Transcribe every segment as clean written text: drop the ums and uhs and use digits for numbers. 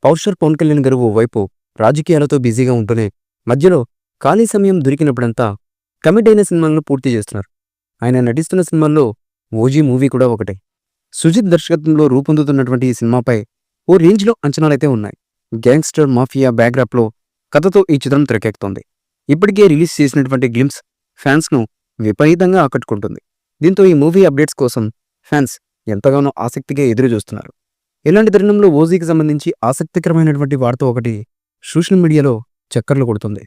పవన్ కళ్యాణ్ గారు ఓవైపు రాజకీయాలతో బిజీగా ఉంటూనే మధ్యలో ఖాళీ సమయం దొరికినప్పుడంతా కమిట్ అయిన సినిమాలను పూర్తి చేస్తున్నారు. ఆయన నటిస్తున్న సినిమాల్లో ఓజీ మూవీ కూడా ఒకటే. సుజిత్ దర్శకత్వంలో రూపొందుతున్నటువంటి ఈ సినిమాపై ఓ రేంజ్లో అంచనాలైతే ఉన్నాయి. గ్యాంగ్స్టర్ మాఫియా బ్యాక్డ్రాప్లో కథతో ఈ చిత్రం తెరకెక్కుతోంది. ఇప్పటికే రిలీజ్ చేసినటువంటి గ్లిమ్స్ ఫ్యాన్స్ను విపరీతంగా ఆకట్టుకుంటుంది. దీంతో ఈ మూవీ అప్డేట్స్ కోసం ఫ్యాన్స్ ఎంతగానో ఆసక్తిగా ఎదురు చూస్తున్నారు. ఇలాంటి తరుణంలో ఓజీకి సంబంధించి ఆసక్తికరమైనటువంటి వార్త ఒకటి సోషల్ మీడియాలో చక్కర్లు కొడుతుంది.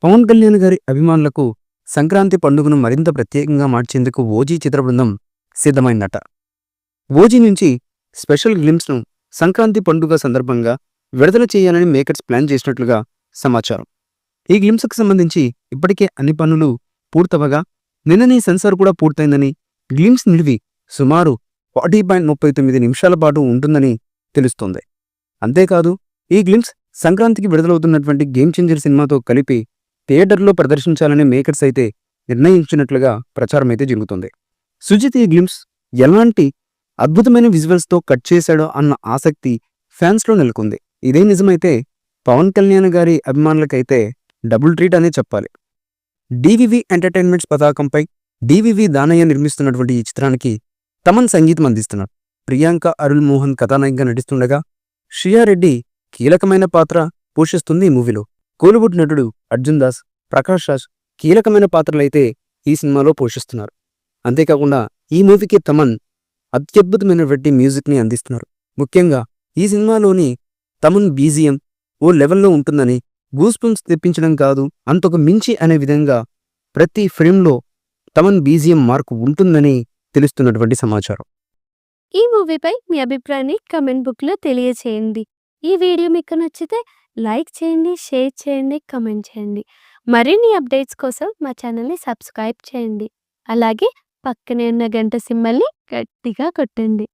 పవన్ కళ్యాణ్ గారి అభిమానులకు సంక్రాంతి పండుగను మరింత ప్రత్యేకంగా మార్చేందుకు ఓజీ చిత్ర బృందం సిద్ధమైందట. ఓజీ నుంచి స్పెషల్ గ్లిమ్స్ను సంక్రాంతి పండుగ సందర్భంగా విడుదల చేయాలని మేకర్స్ ప్లాన్ చేసినట్లుగా సమాచారం. ఈ గ్లిమ్స్కు సంబంధించి ఇప్పటికే అన్ని పనులు పూర్తవగా నిన్ననే సెన్సార్ కూడా పూర్తయిందని, గ్లిమ్స్ నిడివి సుమారు 40.39 నిమిషాల పాటు ఉంటుందని తెలుస్తోంది. అంతేకాదు ఈ గ్లిమ్స్ సంక్రాంతికి విడుదలవుతున్నటువంటి గేమ్ చేంజర్ సినిమాతో కలిపి థియేటర్లో ప్రదర్శించాలని మేకర్స్ అయితే నిర్ణయించినట్లుగా ప్రచారం అయితే జరుగుతుంది. సుజిత్ ఈ గ్లిమ్స్ ఎలాంటి అద్భుతమైన విజువల్స్తో కట్ చేశాడో అన్న ఆసక్తి ఫ్యాన్స్లో నెలకొంది. ఇదే నిజమైతే పవన్ కళ్యాణ్ గారి అభిమానులకైతే డబుల్ ట్రీట్ అనే చెప్పాలి. డివివి ఎంటర్టైన్మెంట్స్ పతాకంపై డివివి దానయ్య నిర్మిస్తున్నటువంటి ఈ చిత్రానికి తమన్ సంగీతం అందిస్తున్నారు. ప్రియాంక అరుళ్ మోహన్ కథానాయికగా నటిస్తుండగా శ్రియారెడ్డి కీలకమైన పాత్ర పోషిస్తుంది ఈ మూవీలో. కోలీవుడ్ నటుడు అర్జున్ దాస్, ప్రకాష్ రాజ్ కీలకమైన పాత్రలైతే ఈ సినిమాలో పోషిస్తున్నారు. అంతేకాకుండా ఈ మూవీకి తమన్ అత్యద్భుతమైనటువంటి మ్యూజిక్ని అందిస్తున్నారు. ముఖ్యంగా ఈ సినిమాలోని తమన్ బీజిఎం ఓ లెవెల్లో ఉంటుందని, గూస్ బంప్స్ తెప్పించడం కాదు అంతకు మించి అనే విధంగా ప్రతి ఫ్రేమ్లో తమన్ బీజిఎం మార్కు ఉంటుందని తెలుస్తున్నటువంటి సమాచారం. ఈ మూవీపై మీ అభిప్రాయాన్ని కమెంట్ బుక్లో తెలియచేయండి. ఈ వీడియో మీకు నచ్చితే లైక్ చేయండి, షేర్ చేయండి, కమెంట్ చేయండి. మరిన్ని అప్డేట్స్ కోసం మా ఛానల్ని సబ్స్క్రైబ్ చేయండి. అలాగే పక్కనే ఉన్న గంట సింబల్ని గట్టిగా కొట్టండి.